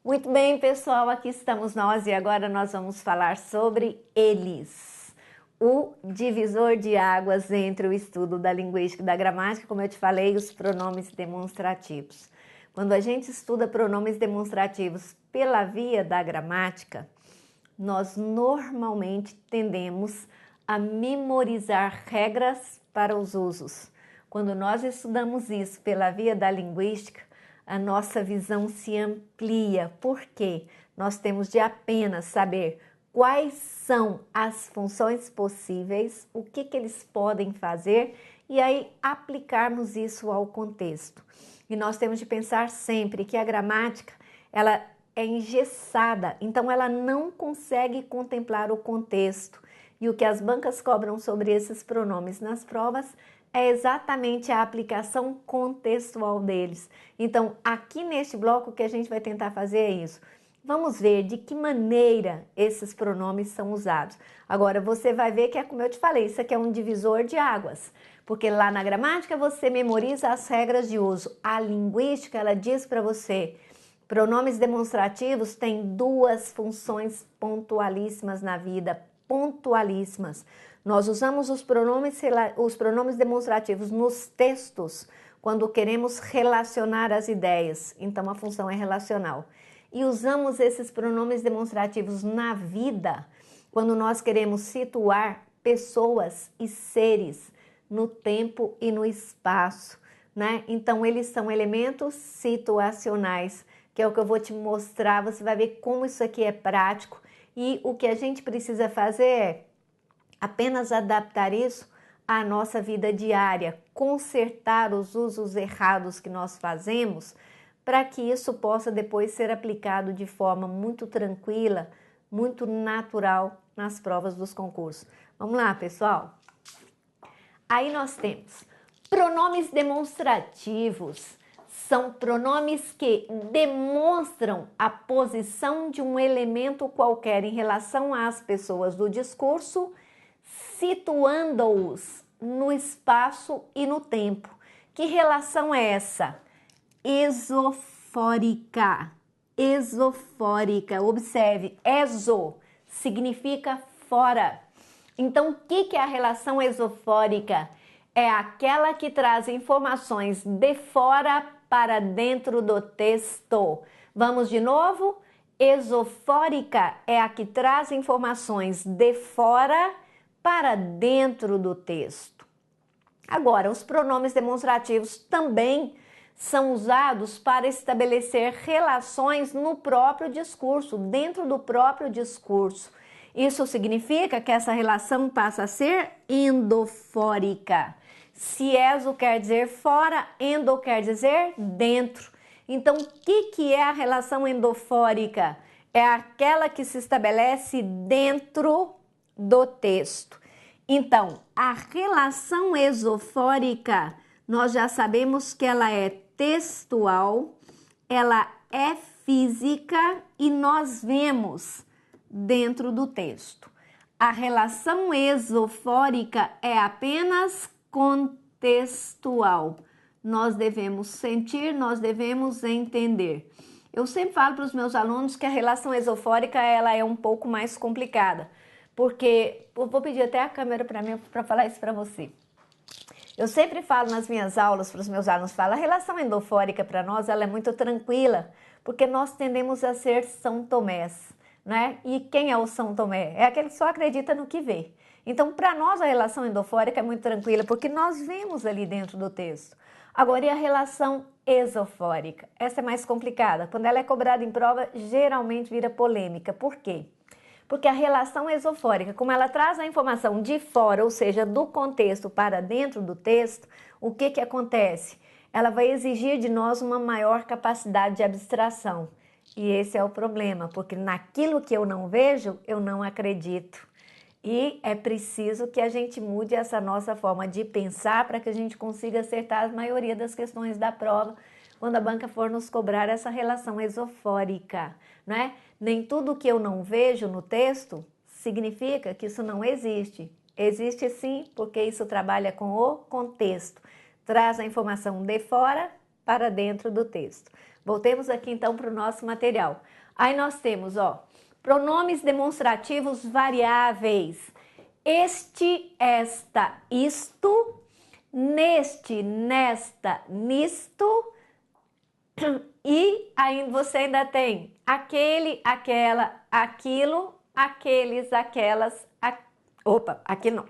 Muito bem, pessoal, aqui estamos nós e agora nós vamos falar sobre eles. O divisor de águas entre o estudo da linguística e da gramática, como eu te falei, os pronomes demonstrativos. Quando a gente estuda pronomes demonstrativos pela via da gramática, nós normalmente tendemos a memorizar regras para os usos. Quando nós estudamos isso pela via da linguística, a nossa visão se amplia, porque nós temos de apenas saber quais são as funções possíveis, o que eles podem fazer e aí aplicarmos isso ao contexto. E nós temos de pensar sempre que a gramática, ela é engessada, então ela não consegue contemplar o contexto. E o que as bancas cobram sobre esses pronomes nas provas é exatamente a aplicação contextual deles. Então, aqui neste bloco, o que a gente vai tentar fazer é isso. Vamos ver de que maneira esses pronomes são usados. Agora, você vai ver que é como eu te falei, isso aqui é um divisor de águas. Porque lá na gramática você memoriza as regras de uso. A linguística, ela diz para você, pronomes demonstrativos têm duas funções pontualíssimas na vida, pontualíssimas. Nós usamos os pronomes demonstrativos nos textos quando queremos relacionar as ideias, então a função é relacional. E usamos esses pronomes demonstrativos na vida quando nós queremos situar pessoas e seres no tempo e no espaço, né? Então eles são elementos situacionais, que é o que eu vou te mostrar, você vai ver como isso aqui é prático e o que a gente precisa fazer é apenas adaptar isso à nossa vida diária, consertar os usos errados que nós fazemos para que isso possa depois ser aplicado de forma muito tranquila, muito natural nas provas dos concursos. Vamos lá, pessoal? Aí nós temos pronomes demonstrativos. São pronomes que demonstram a posição de um elemento qualquer em relação às pessoas do discurso, situando-os no espaço e no tempo. Que relação é essa? Esofórica. Esofórica. Observe, exo significa fora. Então, o que é a relação esofórica? É aquela que traz informações de fora para dentro do texto. Vamos de novo? Esofórica é a que traz informações de fora para dentro do texto. Agora, os pronomes demonstrativos também são usados para estabelecer relações no próprio discurso, dentro do próprio discurso. Isso significa que essa relação passa a ser endofórica. Se exo quer dizer fora, endo quer dizer dentro. Então, o que é a relação endofórica? É aquela que se estabelece dentro do texto. Então, a relação esofórica, nós já sabemos que ela é textual, ela é física e nós vemos dentro do texto. A relação esofórica é apenas contextual. Nós devemos sentir, nós devemos entender. Eu sempre falo para os meus alunos que a relação esofórica ela é um pouco mais complicada, porque eu vou pedir até a câmera para mim para falar isso para você. Eu sempre falo nas minhas aulas para os meus alunos, a relação endofórica para nós ela é muito tranquila, porque nós tendemos a ser São Tomés, né? E quem é o São Tomé? É aquele que só acredita no que vê. Então, para nós a relação endofórica é muito tranquila, porque nós vemos ali dentro do texto. Agora, e a relação esofórica? Essa é mais complicada. Quando ela é cobrada em prova, geralmente vira polêmica. Por quê? Porque a relação esofórica, como ela traz a informação de fora, ou seja, do contexto para dentro do texto, o que acontece? Ela vai exigir de nós uma maior capacidade de abstração. E esse é o problema, porque naquilo que eu não vejo, eu não acredito. E é preciso que a gente mude essa nossa forma de pensar para que a gente consiga acertar a maioria das questões da prova quando a banca for nos cobrar essa relação esofórica, né? Nem tudo que eu não vejo no texto significa que isso não existe. Existe sim, porque isso trabalha com o contexto. Traz a informação de fora para dentro do texto. Voltemos aqui então para o nosso material. Aí nós temos, ó, pronomes demonstrativos variáveis. Este, esta, isto, neste, nesta, nisto, e aí você ainda tem aquele, aquela, aquilo, aqueles, aquelas, aquilo não.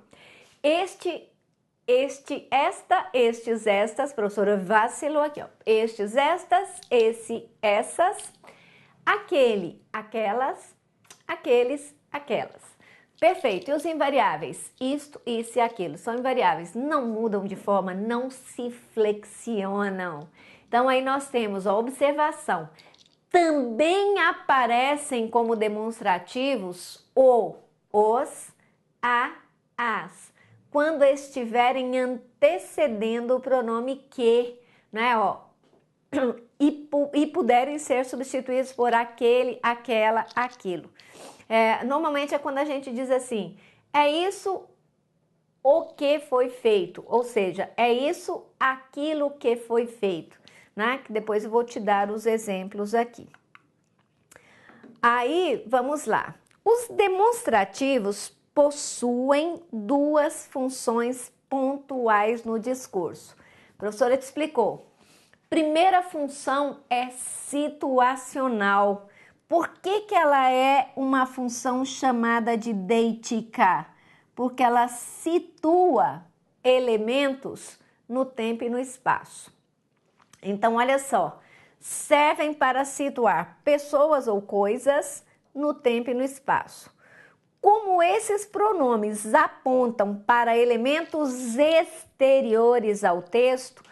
Este, esta, estes, estas, professora vacilou aqui, ó. Estes, estas, esse, essas, aquele, aquelas, aqueles, aquelas. Perfeito. E os invariáveis? Isto, isso e aquilo. São invariáveis. Não mudam de forma, não se flexionam. Então, aí nós temos a observação. Também aparecem como demonstrativos o, os, a, as, quando estiverem antecedendo o pronome que, né, ó, e puderem ser substituídos por aquele, aquela, aquilo. Normalmente é quando a gente diz assim, é isso o que foi feito, ou seja, é isso aquilo que foi feito, né? Que depois eu vou te dar os exemplos aqui. Aí, vamos lá. Os demonstrativos possuem duas funções pontuais no discurso. A professora te explicou. Primeira função é situacional. Por que ela é uma função chamada de deitica? Porque ela situa elementos no tempo e no espaço. Então, olha só, servem para situar pessoas ou coisas no tempo e no espaço. Como esses pronomes apontam para elementos exteriores ao texto,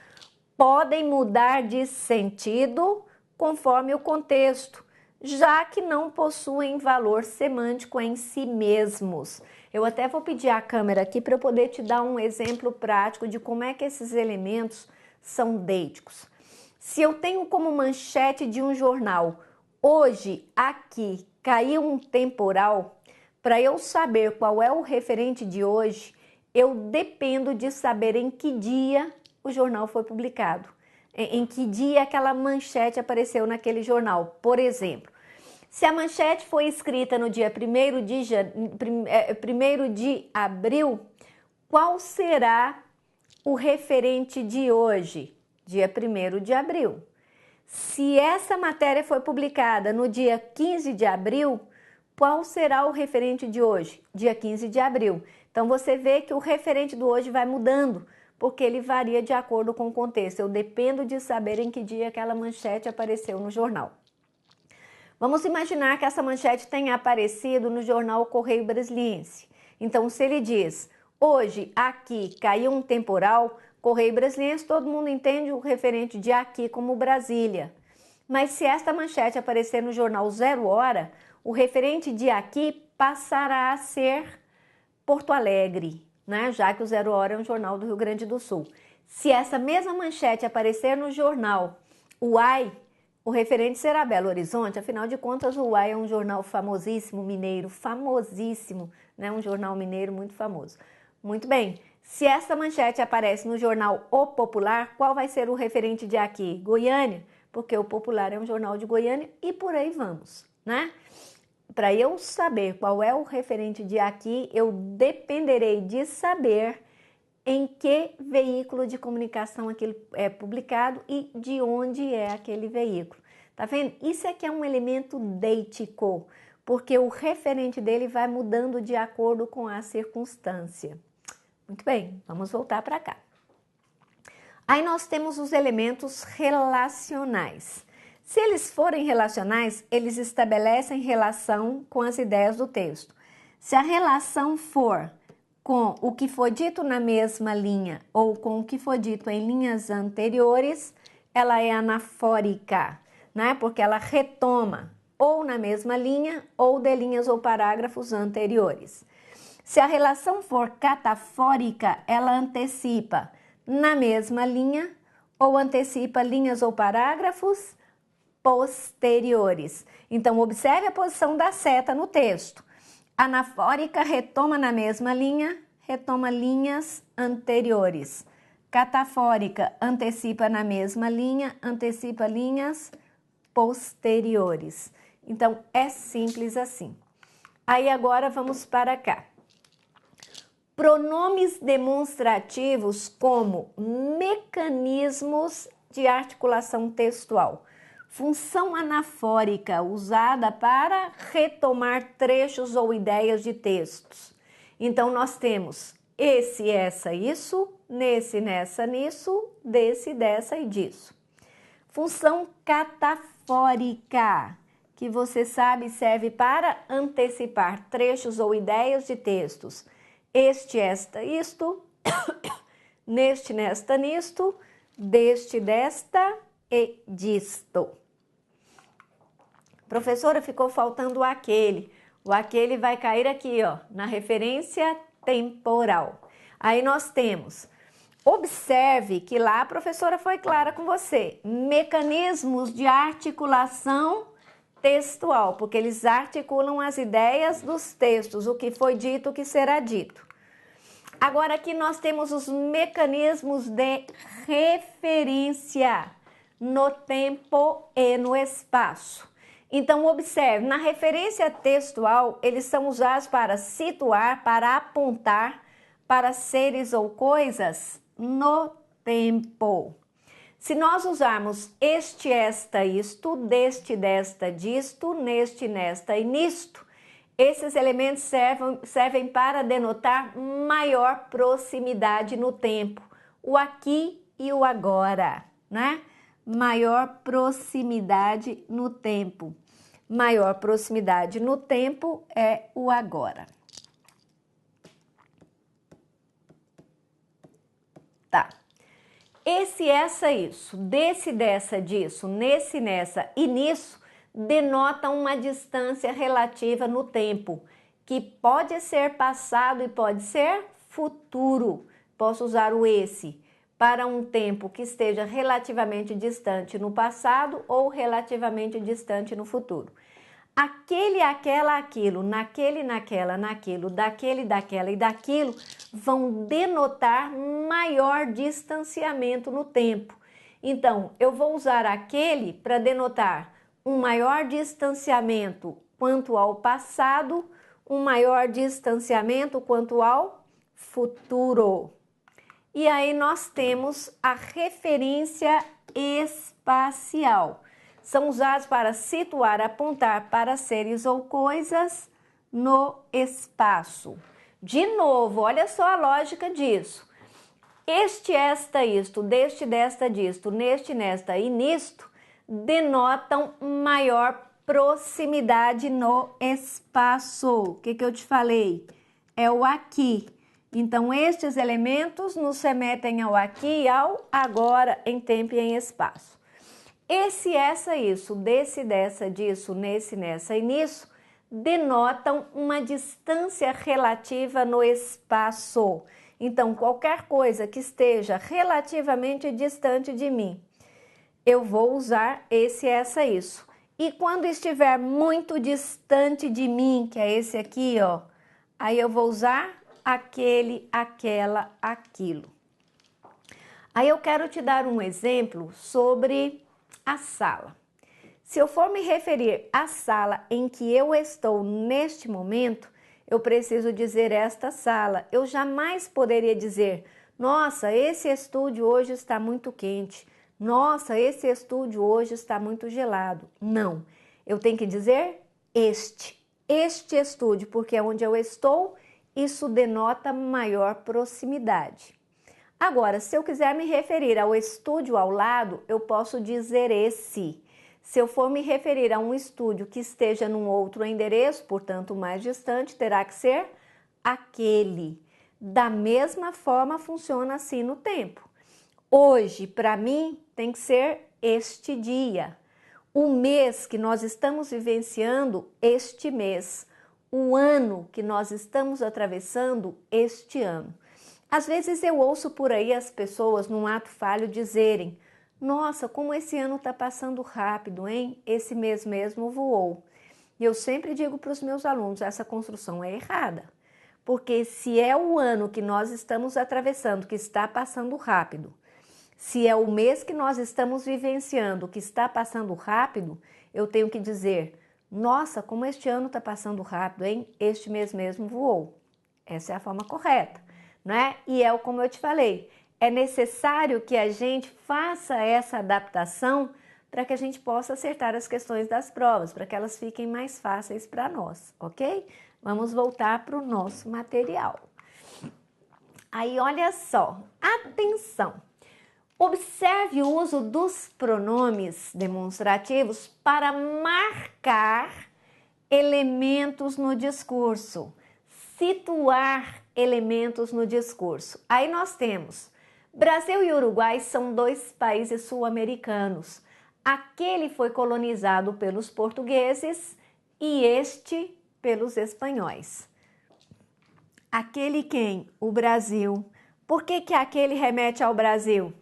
podem mudar de sentido conforme o contexto, já que não possuem valor semântico em si mesmos. Eu até vou pedir a câmera aqui para eu poder te dar um exemplo prático de como é que esses elementos são deíticos. Se eu tenho como manchete de um jornal, hoje aqui caiu um temporal, para eu saber qual é o referente de hoje, eu dependo de saber em que dia o jornal foi publicado, em que dia aquela manchete apareceu naquele jornal. Por exemplo, se a manchete foi escrita no dia 1º de abril, qual será o referente de hoje? Dia 1º de abril. Se essa matéria foi publicada no dia 15 de abril, qual será o referente de hoje? Dia 15 de abril. Então, você vê que o referente do hoje vai mudando, porque ele varia de acordo com o contexto. Eu dependo de saber em que dia aquela manchete apareceu no jornal. Vamos imaginar que essa manchete tenha aparecido no jornal Correio Brasiliense. Então, se ele diz, hoje aqui caiu um temporal, Correio Brasiliense, todo mundo entende o referente de aqui como Brasília. Mas se esta manchete aparecer no jornal Zero Hora, o referente de aqui passará a ser Porto Alegre, né? Já que o Zero Hora é um jornal do Rio Grande do Sul. Se essa mesma manchete aparecer no jornal Uai, o referente será Belo Horizonte. Afinal de contas, o Uai é um jornal famosíssimo, mineiro, famosíssimo, né? Um jornal mineiro muito famoso. Muito bem, se essa manchete aparece no jornal O Popular, qual vai ser o referente de aqui? Goiânia, porque o Popular é um jornal de Goiânia e por aí vamos, né? Para eu saber qual é o referente de aqui, eu dependerei de saber em que veículo de comunicação aquilo é publicado e de onde é aquele veículo. Tá vendo? Isso aqui é um elemento deítico, porque o referente dele vai mudando de acordo com a circunstância. Muito bem, vamos voltar para cá. Aí nós temos os elementos relacionais. Se eles forem relacionais, eles estabelecem relação com as ideias do texto. Se a relação for com o que foi dito na mesma linha ou com o que foi dito em linhas anteriores, ela é anafórica, né? Porque ela retoma ou na mesma linha ou de linhas ou parágrafos anteriores. Se a relação for catafórica, ela antecipa na mesma linha ou antecipa linhas ou parágrafos posteriores. Então, observe a posição da seta no texto. Anafórica retoma na mesma linha, retoma linhas anteriores. Catafórica antecipa na mesma linha, antecipa linhas posteriores. Então, é simples assim. Aí agora vamos para cá. Pronomes demonstrativos como mecanismos de articulação textual. Função anafórica usada para retomar trechos ou ideias de textos. Então, nós temos esse, essa, isso, nesse, nessa, nisso, desse, dessa e disso. Função catafórica, que você sabe serve para antecipar trechos ou ideias de textos. Este, esta, isto, neste, nesta, nisto, deste, desta e disto. Professora, ficou faltando o aquele. O aquele vai cair aqui, ó, na referência temporal. Aí nós temos, observe que lá a professora foi clara com você, mecanismos de articulação textual, porque eles articulam as ideias dos textos, o que foi dito, o que será dito. Agora aqui nós temos os mecanismos de referência no tempo e no espaço. Então, observe, na referência textual, eles são usados para situar, para apontar para seres ou coisas no tempo. Se nós usarmos este, esta, isto, deste, desta, disto, neste, nesta e nisto, esses elementos servem para denotar maior proximidade no tempo, o aqui e o agora, né? Maior proximidade no tempo. Maior proximidade no tempo é o agora. Tá. Esse, essa, isso, desse, dessa, disso, nesse, nessa e nisso, denota uma distância relativa no tempo, que pode ser passado e pode ser futuro. Posso usar o esse para um tempo que esteja relativamente distante no passado ou relativamente distante no futuro. Aquele, aquela, aquilo, naquele, naquela, naquilo, daquele, daquela e daquilo vão denotar maior distanciamento no tempo. Então, eu vou usar aquele para denotar um maior distanciamento quanto ao passado, um maior distanciamento quanto ao futuro. E aí nós temos a referência espacial. São usados para situar, apontar para seres ou coisas no espaço. De novo, olha só a lógica disso. Este, esta, isto, deste, desta, disto, neste, nesta e nisto denotam maior proximidade no espaço. O que eu te falei? É o aqui. Então, estes elementos nos remetem ao aqui e ao agora, em tempo e em espaço. Esse, essa, isso, desse, dessa, disso, nesse, nessa e nisso denotam uma distância relativa no espaço. Então, qualquer coisa que esteja relativamente distante de mim, eu vou usar esse, essa, isso. E quando estiver muito distante de mim, que é esse aqui, ó, aí eu vou usar aquele, aquela, aquilo. Aí eu quero te dar um exemplo sobre a sala. Se eu for me referir à sala em que eu estou neste momento, eu preciso dizer esta sala. Eu jamais poderia dizer, nossa, esse estúdio hoje está muito quente. Nossa, esse estúdio hoje está muito gelado. Não, eu tenho que dizer este estúdio, porque é onde eu estou, isso denota maior proximidade. Agora, se eu quiser me referir ao estúdio ao lado, eu posso dizer esse. Se eu for me referir a um estúdio que esteja num outro endereço, portanto mais distante, terá que ser aquele. Da mesma forma funciona assim no tempo. Hoje, para mim, tem que ser este dia. O mês que nós estamos vivenciando, este mês. O ano que nós estamos atravessando, este ano. Às vezes eu ouço por aí as pessoas num ato falho dizerem, nossa, como esse ano está passando rápido, hein? Esse mês mesmo voou. E eu sempre digo para os meus alunos, essa construção é errada. Porque se é o ano que nós estamos atravessando que está passando rápido, Se é o mês que nós estamos vivenciando, que está passando rápido, eu tenho que dizer, nossa, como este ano está passando rápido, hein? Este mês mesmo voou. Essa é a forma correta, né? E é como eu te falei, é necessário que a gente faça essa adaptação para que a gente possa acertar as questões das provas, para que elas fiquem mais fáceis para nós, ok? Vamos voltar para o nosso material. Aí, olha só, atenção! Observe o uso dos pronomes demonstrativos para marcar elementos no discurso, situar elementos no discurso. Aí nós temos, Brasil e Uruguai são dois países sul-americanos. Aquele foi colonizado pelos portugueses e este pelos espanhóis. Aquele quem? O Brasil. Por que aquele remete ao Brasil?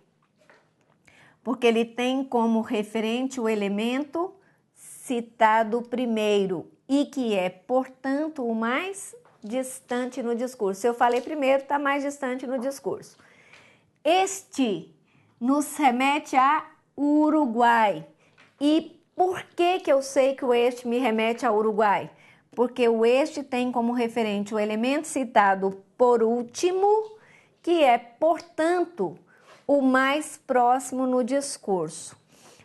Porque ele tem como referente o elemento citado primeiro e que é, portanto, o mais distante no discurso. Se eu falei primeiro, está mais distante no discurso. Este nos remete a Uruguai. E por que eu sei que o este me remete a Uruguai? Porque o este tem como referente o elemento citado por último, que é, portanto, o mais próximo no discurso.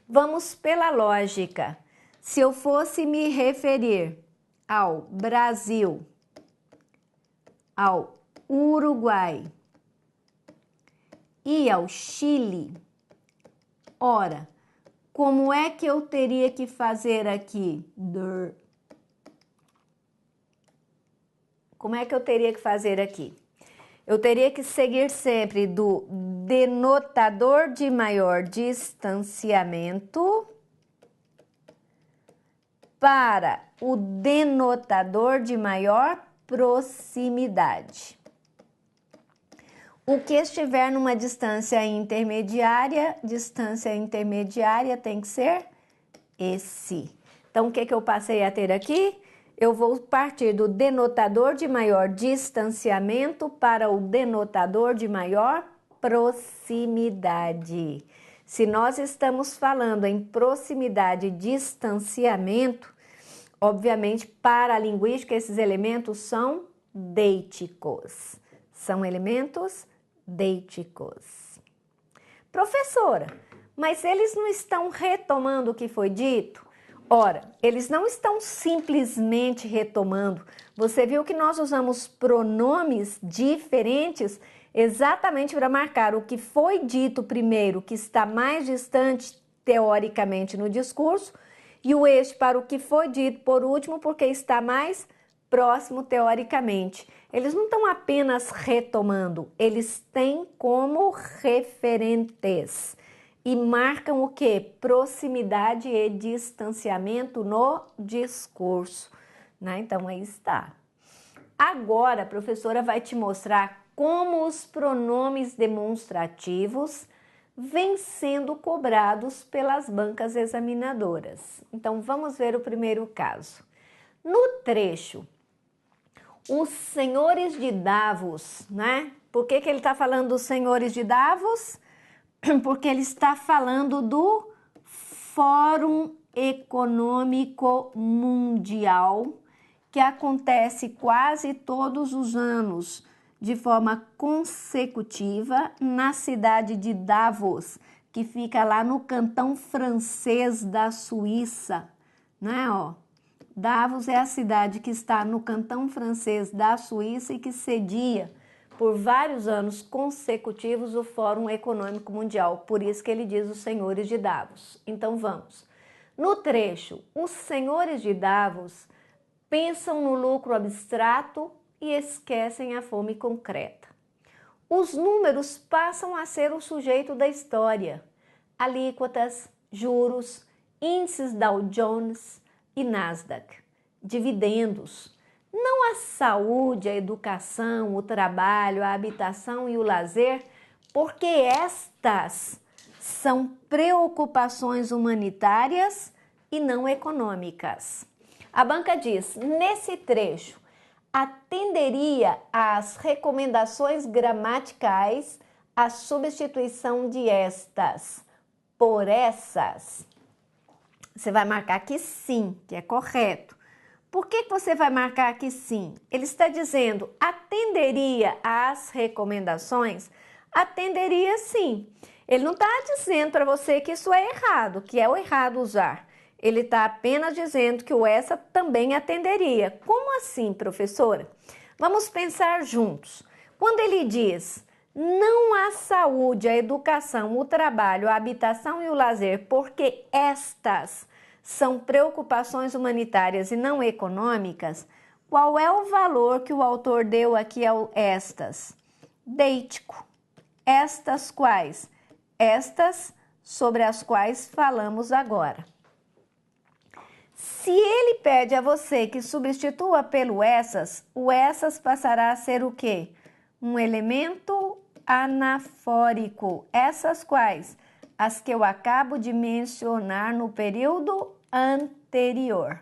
Vamos pela lógica. Se eu fosse me referir ao Brasil, ao Uruguai e ao Chile, ora, como é que eu teria que fazer aqui? Como é que eu teria que fazer aqui? Eu teria que seguir sempre do denotador de maior distanciamento para o denotador de maior proximidade. O que estiver numa distância intermediária tem que ser esse. Então, o que eu passei a ter aqui? Eu vou partir do denotador de maior distanciamento para o denotador de maior proximidade. Se nós estamos falando em proximidade e distanciamento, obviamente, para a linguística, esses elementos são deíticos. São elementos deíticos. Professora, mas eles não estão retomando o que foi dito? Ora, eles não estão simplesmente retomando. Você viu que nós usamos pronomes diferentes exatamente para marcar o que foi dito primeiro, que está mais distante teoricamente no discurso, e o este para o que foi dito por último, porque está mais próximo teoricamente. Eles não estão apenas retomando, eles têm como referentes. E marcam o quê? Proximidade e distanciamento no discurso, né? Então, aí está. Agora, a professora vai te mostrar como os pronomes demonstrativos vêm sendo cobrados pelas bancas examinadoras. Então, vamos ver o primeiro caso. No trecho, os senhores de Davos, né? Por que ele está falando dos senhores de Davos? Porque ele está falando do Fórum Econômico Mundial, que acontece quase todos os anos de forma consecutiva na cidade de Davos, que fica lá no cantão francês da Suíça, né? Davos é a cidade que está no cantão francês da Suíça e que cedia por vários anos consecutivos o Fórum Econômico Mundial, por isso que ele diz os senhores de Davos. Então vamos. No trecho, os senhores de Davos pensam no lucro abstrato e esquecem a fome concreta. Os números passam a ser o sujeito da história. Alíquotas, juros, índices Dow Jones e Nasdaq, dividendos. Não a saúde, a educação, o trabalho, a habitação e o lazer, porque estas são preocupações humanitárias e não econômicas. A banca diz, nesse trecho, atenderia às recomendações gramaticais a substituição de estas por essas, você vai marcar que sim, que é correto. Por que você vai marcar que sim? Ele está dizendo, atenderia às recomendações? Atenderia sim. Ele não está dizendo para você que isso é errado, que é o errado usar. Ele está apenas dizendo que o essa também atenderia. Como assim, professora? Vamos pensar juntos. Quando ele diz, não há saúde, a educação, o trabalho, a habitação e o lazer, porque estas são preocupações humanitárias e não econômicas, qual é o valor que o autor deu aqui ao estas? Deítico. Estas quais? Estas sobre as quais falamos agora. Se ele pede a você que substitua pelo essas, o essas passará a ser o quê? Um elemento anafórico. Essas quais? As que eu acabo de mencionar no período anterior.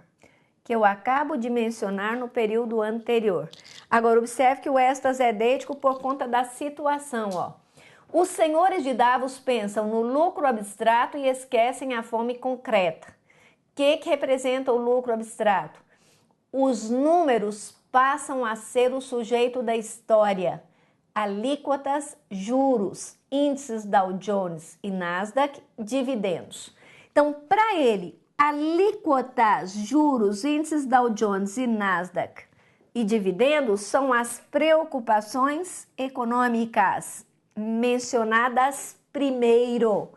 Agora, observe que o estas é deítico por conta da situação, ó. Os senhores de Davos pensam no lucro abstrato e esquecem a fome concreta. O que representa o lucro abstrato? Os números passam a ser o sujeito da história. Alíquotas, juros, índices Dow Jones e Nasdaq, dividendos. Então, para ele, alíquotas, juros, índices Dow Jones e Nasdaq e dividendos são as preocupações econômicas mencionadas primeiro.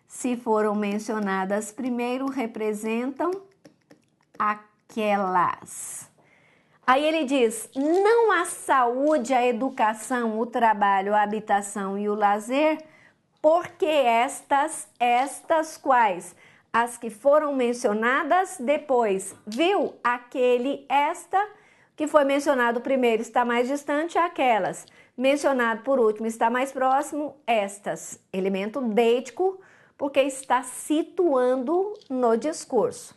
Se foram mencionadas primeiro, representam aquelas. Aí ele diz, não a saúde, a educação, o trabalho, a habitação e o lazer, porque estas quais? As que foram mencionadas depois. Viu? Aquele, esta, que foi mencionado primeiro está mais distante, aquelas. Mencionado por último está mais próximo, estas. Elemento deítico, porque está situando no discurso.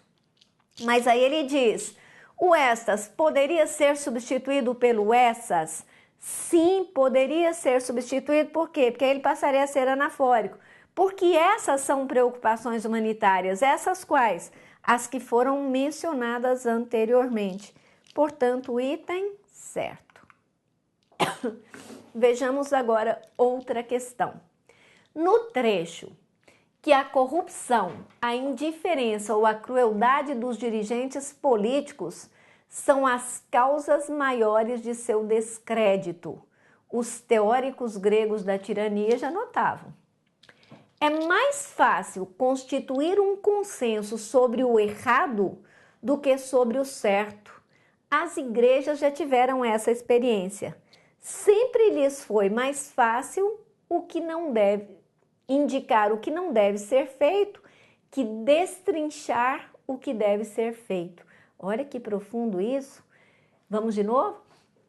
Mas aí ele diz, o estas poderia ser substituído pelo essas? Sim, poderia ser substituído, por quê? Porque ele passaria a ser anafórico. Porque essas são preocupações humanitárias, essas quais? As que foram mencionadas anteriormente. Portanto, item certo. Vejamos agora outra questão. No trecho que a corrupção, a indiferença ou a crueldade dos dirigentes políticos são as causas maiores de seu descrédito, os teóricos gregos da tirania já notavam. É mais fácil constituir um consenso sobre o errado do que sobre o certo. As igrejas já tiveram essa experiência. Sempre lhes foi mais fácil o que não deve indicar o que não deve ser feito, que destrinchar o que deve ser feito. Olha que profundo isso. Vamos de novo?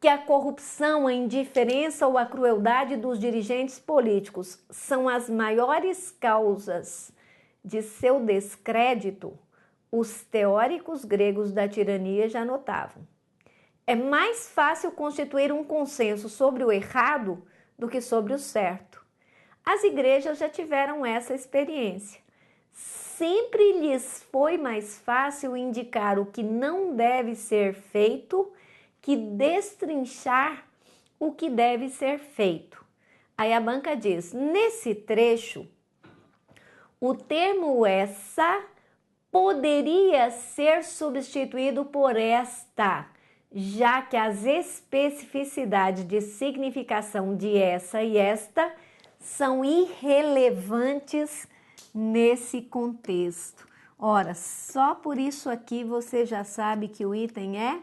Que a corrupção, a indiferença ou a crueldade dos dirigentes políticos são as maiores causas de seu descrédito, os teóricos gregos da tirania já notavam. É mais fácil constituir um consenso sobre o errado do que sobre o certo. As igrejas já tiveram essa experiência. Sempre lhes foi mais fácil indicar o que não deve ser feito que destrinchar o que deve ser feito. Aí a banca diz, nesse trecho, o termo essa poderia ser substituído por esta, já que as especificidades de significação de essa e esta são irrelevantes nesse contexto. Ora, só por isso aqui você já sabe que o item é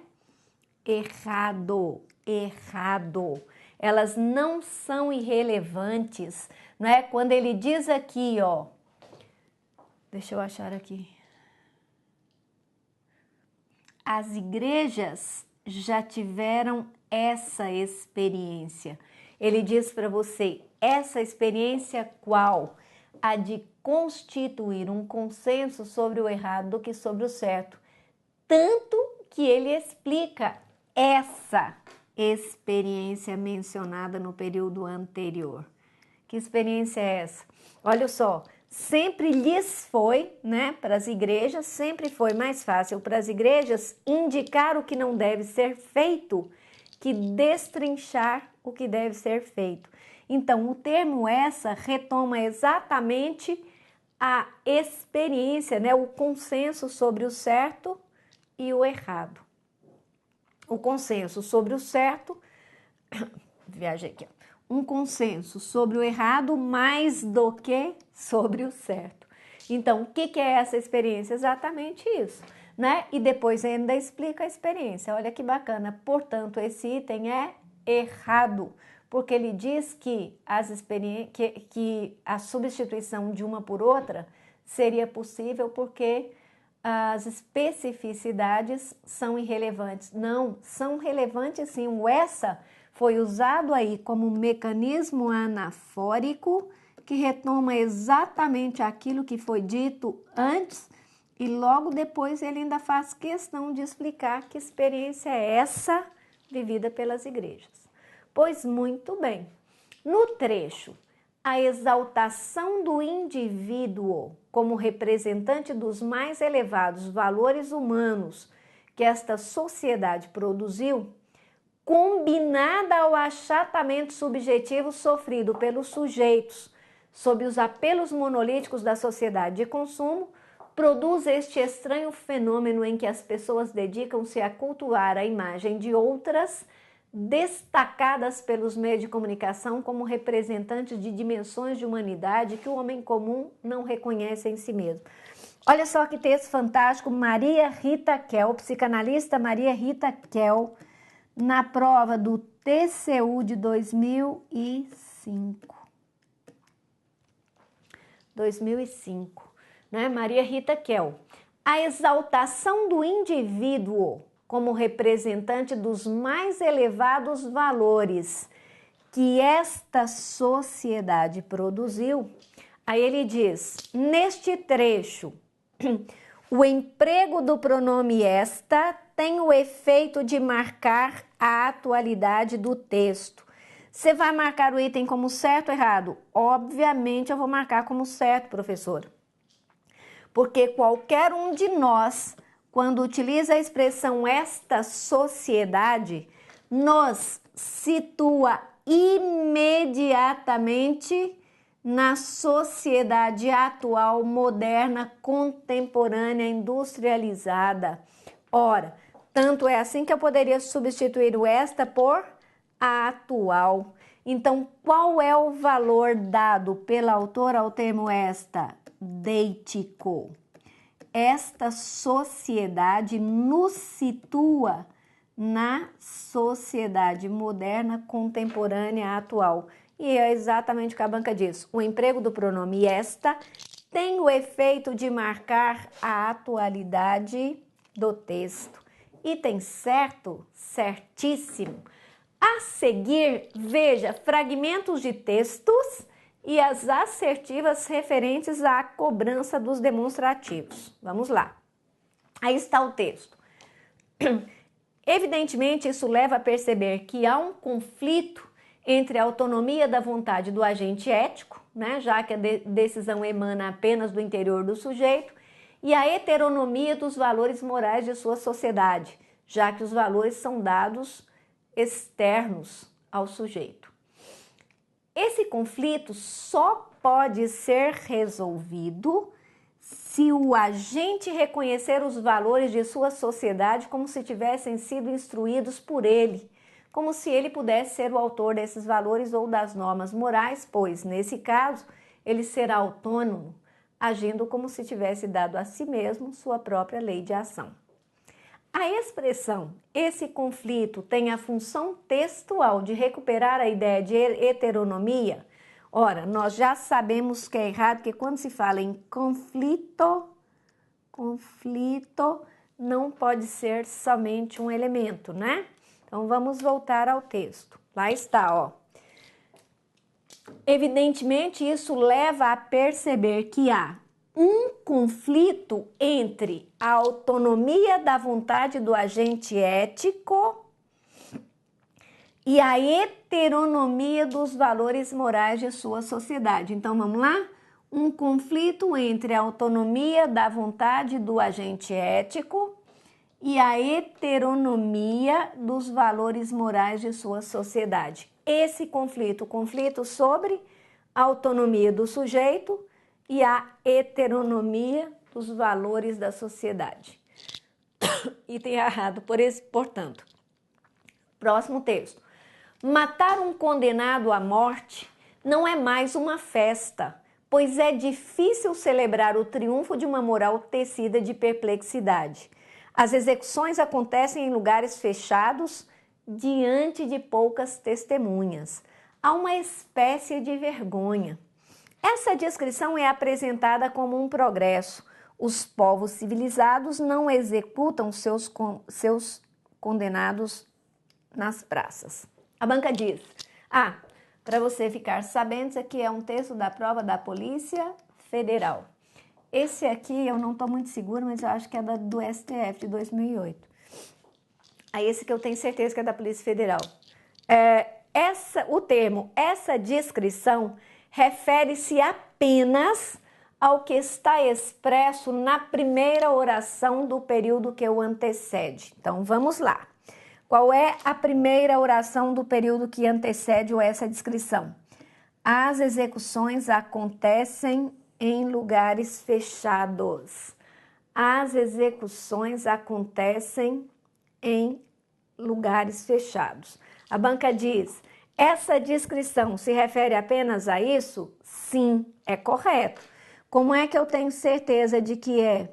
errado, errado. Elas não são irrelevantes, não é? Quando ele diz aqui, ó, deixa eu achar aqui. As igrejas já tiveram essa experiência. Ele diz para você, essa experiência qual? A de constituir um consenso sobre o errado do que sobre o certo. Tanto que ele explica essa experiência mencionada no período anterior. Que experiência é essa? Olha só, sempre lhes foi, né, para as igrejas, sempre foi mais fácil para as igrejas indicar o que não deve ser feito que destrinchar o que deve ser feito. Então, o termo essa retoma exatamente a experiência, né, o consenso sobre o certo e o errado. O consenso sobre o certo, viajei aqui, um consenso sobre o errado mais do que sobre o certo. Então, o que é essa experiência? Exatamente isso, né? E depois ainda explica a experiência. Olha que bacana. Portanto, esse item é errado, porque ele diz que que a substituição de uma por outra seria possível porque as especificidades são irrelevantes. Não, são relevantes sim. O essa foi usado aí como mecanismo anafórico que retoma exatamente aquilo que foi dito antes e logo depois ele ainda faz questão de explicar que experiência é essa vivida pelas igrejas. Pois muito bem, no trecho, a exaltação do indivíduo como representante dos mais elevados valores humanos que esta sociedade produziu, combinada ao achatamento subjetivo sofrido pelos sujeitos sob os apelos monolíticos da sociedade de consumo, produz este estranho fenômeno em que as pessoas dedicam-se a cultuar a imagem de outras, destacadas pelos meios de comunicação como representantes de dimensões de humanidade que o homem comum não reconhece em si mesmo. Olha só que texto fantástico, Maria Rita Kell, psicanalista Maria Rita Kell, na prova do TCU de 2005. 2005, né? Maria Rita Kell. A exaltação do indivíduo como representante dos mais elevados valores que esta sociedade produziu. Aí ele diz, neste trecho, o emprego do pronome esta tem o efeito de marcar a atualidade do texto. Você vai marcar o item como certo ou errado? Obviamente eu vou marcar como certo, professor. Porque qualquer um de nós, quando utiliza a expressão esta sociedade, nos situa imediatamente na sociedade atual, moderna, contemporânea, industrializada. Ora, tanto é assim que eu poderia substituir o esta por a atual. Então, qual é o valor dado pela autora ao termo esta? Deítico. Esta sociedade nos situa na sociedade moderna, contemporânea, atual. E é exatamente o que a banca diz. O emprego do pronome esta tem o efeito de marcar a atualidade do texto. Item certo? Certíssimo. A seguir, veja fragmentos de textos e as assertivas referentes à cobrança dos demonstrativos. Vamos lá. Aí está o texto. Evidentemente, isso leva a perceber que há um conflito entre a autonomia da vontade do agente ético, né, já que a decisão emana apenas do interior do sujeito, e a heteronomia dos valores morais de sua sociedade, já que os valores são dados externos ao sujeito. Esse conflito só pode ser resolvido se o agente reconhecer os valores de sua sociedade como se tivessem sido instruídos por ele, como se ele pudesse ser o autor desses valores ou das normas morais, pois, nesse caso, ele será autônomo, agindo como se tivesse dado a si mesmo sua própria lei de ação. A expressão esse conflito tem a função textual de recuperar a ideia de heteronomia. Ora, nós já sabemos que é errado, que quando se fala em conflito não pode ser somente um elemento, né? Então, vamos voltar ao texto. Lá está, ó. Evidentemente, isso leva a perceber que há um conflito entre a autonomia da vontade do agente ético e a heteronomia dos valores morais de sua sociedade. Então, vamos lá? Um conflito entre a autonomia da vontade do agente ético e a heteronomia dos valores morais de sua sociedade. Esse conflito, o conflito sobre a autonomia do sujeito e a heteronomia dos valores da sociedade. Item errado, portanto. Próximo texto. Matar um condenado à morte não é mais uma festa, pois é difícil celebrar o triunfo de uma moral tecida de perplexidade. As execuções acontecem em lugares fechados, diante de poucas testemunhas. Há uma espécie de vergonha. Essa descrição é apresentada como um progresso. Os povos civilizados não executam seus condenados nas praças. A banca diz, para você ficar sabendo, isso aqui é um texto da prova da Polícia Federal. Esse aqui eu não estou muito segura, mas eu acho que é do STF de 2008. Aí esse que eu tenho certeza que é da Polícia Federal. O termo, essa descrição, refere-se apenas ao que está expresso na primeira oração do período que o antecede. Então, vamos lá. Qual é a primeira oração do período que antecede essa descrição? As execuções acontecem em lugares fechados. As execuções acontecem em lugares fechados. A banca diz, essa descrição se refere apenas a isso? Sim, é correto. Como é que eu tenho certeza de que é?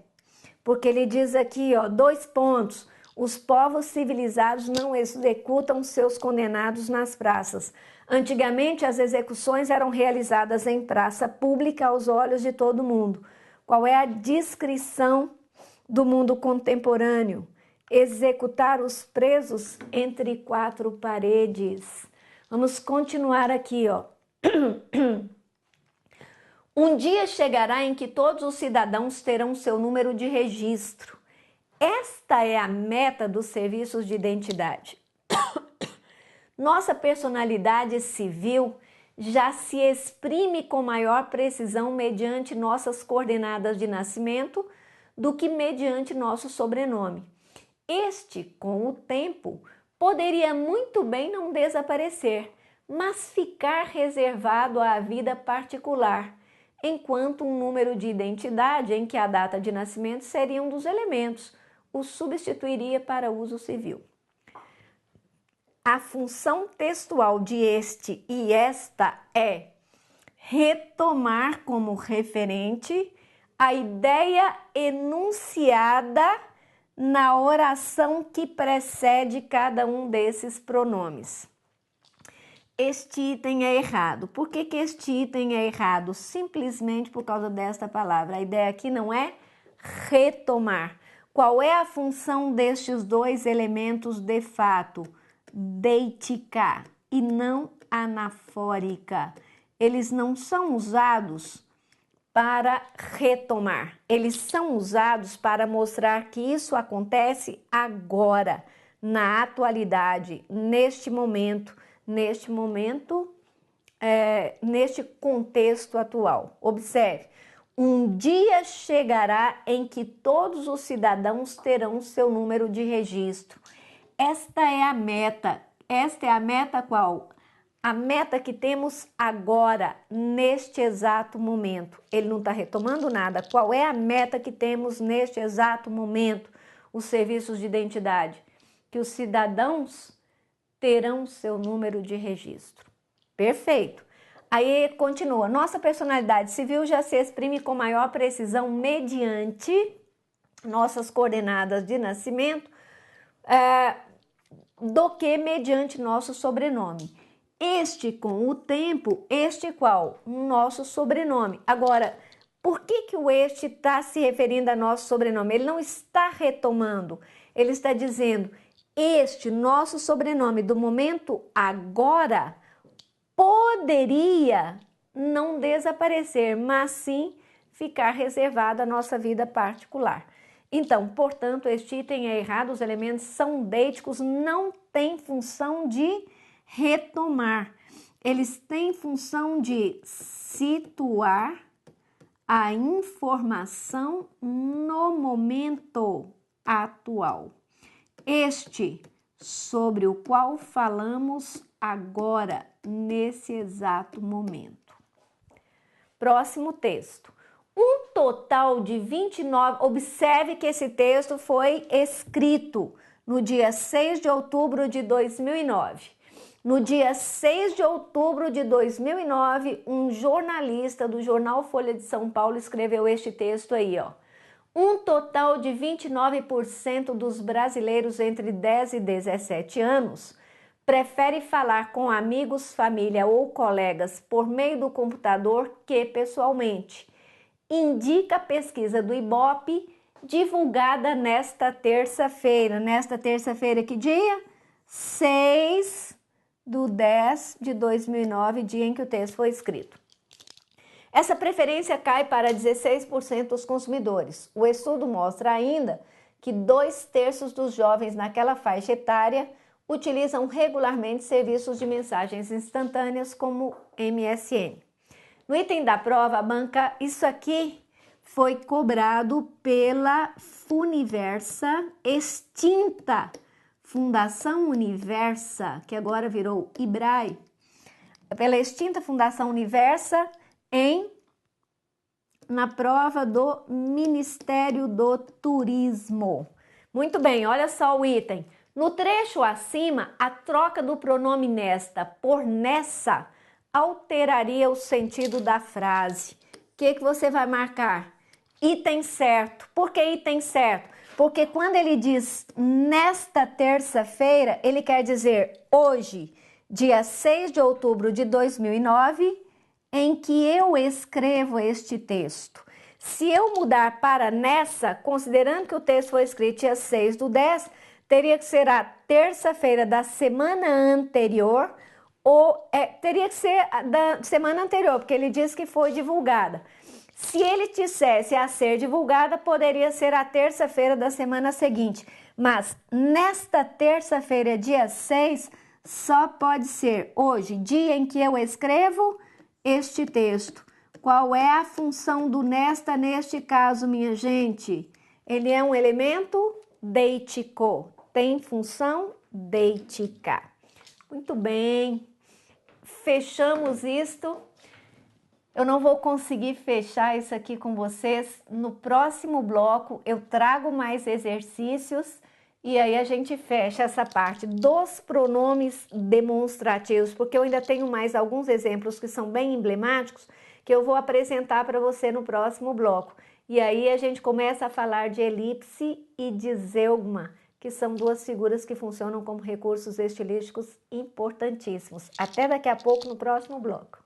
Porque ele diz aqui, 2 pontos. Os povos civilizados não executam seus condenados nas praças. Antigamente, as execuções eram realizadas em praça pública aos olhos de todo mundo. Qual é a descrição do mundo contemporâneo? Executar os presos entre 4 paredes. Vamos continuar aqui, Um dia chegará em que todos os cidadãos terão seu número de registro. Esta é a meta dos serviços de identidade. Nossa personalidade civil já se exprime com maior precisão mediante nossas coordenadas de nascimento do que mediante nosso sobrenome. Este, com o tempo, poderia muito bem não desaparecer, mas ficar reservado à vida particular, enquanto um número de identidade em que a data de nascimento seria um dos elementos, o substituiria para uso civil. A função textual de este e esta é retomar como referente a ideia enunciada na oração que precede cada um desses pronomes. Este item é errado. Por que este item é errado? Simplesmente por causa desta palavra. A ideia aqui não é retomar. Qual é a função destes 2 elementos de fato? Deitica e não anafórica. Eles não são usados para retomar. Eles são usados para mostrar que isso acontece agora, na atualidade, neste contexto atual. Observe, um dia chegará em que todos os cidadãos terão seu número de registro. Esta é a meta. Esta é a meta qual? A meta que temos agora, neste exato momento. Ele não está retomando nada. Qual é a meta que temos neste exato momento? Os serviços de identidade. Que os cidadãos terão seu número de registro. Perfeito. Aí continua. Nossa personalidade civil já se exprime com maior precisão mediante nossas coordenadas de nascimento do que mediante nosso sobrenome. Este, com o tempo, este qual? Nosso sobrenome. Agora, por que o este está se referindo a nosso sobrenome? Ele não está retomando, ele está dizendo, este nosso sobrenome do momento agora poderia não desaparecer, mas sim ficar reservado à nossa vida particular. Então, portanto, este item é errado, os elementos são deíticos, não tem função de retomar. Eles têm função de situar a informação no momento atual. Este sobre o qual falamos agora, nesse exato momento. Próximo texto. Um total de 29... Observe que esse texto foi escrito no dia 6 de outubro de 2009. No dia 6 de outubro de 2009, um jornalista do jornal Folha de São Paulo escreveu este texto aí, ó. Um total de 29% dos brasileiros entre 10 e 17 anos prefere falar com amigos, família ou colegas por meio do computador que pessoalmente, indica a pesquisa do Ibope divulgada nesta terça-feira. Nesta terça-feira, que dia? 6/10/2009, dia em que o texto foi escrito. Essa preferência cai para 16% dos consumidores. O estudo mostra ainda que 2/3 dos jovens naquela faixa etária utilizam regularmente serviços de mensagens instantâneas como MSN. No item da prova, a banca, isso aqui foi cobrado pela Funiversa, extinta Fundação Universa, que agora virou IBRAE, pela extinta Fundação Universa, na prova do Ministério do Turismo. Muito bem, olha só o item. No trecho acima, a troca do pronome nesta por nessa alteraria o sentido da frase. O que você vai marcar? Item certo. Por que item certo? Porque quando ele diz nesta terça-feira, ele quer dizer hoje, dia 6 de outubro de 2009, em que eu escrevo este texto. Se eu mudar para nessa, considerando que o texto foi escrito dia 6/10, teria que ser a terça-feira da semana anterior, ou teria que ser da semana anterior, porque ele diz que foi divulgada. Se ele dissesse a ser divulgada, poderia ser a terça-feira da semana seguinte. Mas nesta terça-feira, dia 6, só pode ser hoje, dia em que eu escrevo este texto. Qual é a função do nesta neste caso, minha gente? Ele é um elemento deítico, tem função deítica. Muito bem, fechamos isto. Eu não vou conseguir fechar isso aqui com vocês. No próximo bloco eu trago mais exercícios e aí a gente fecha essa parte dos pronomes demonstrativos, porque eu ainda tenho mais alguns exemplos que são bem emblemáticos que eu vou apresentar para você no próximo bloco. E aí a gente começa a falar de elipse e de zeugma, que são duas figuras que funcionam como recursos estilísticos importantíssimos. Até daqui a pouco no próximo bloco.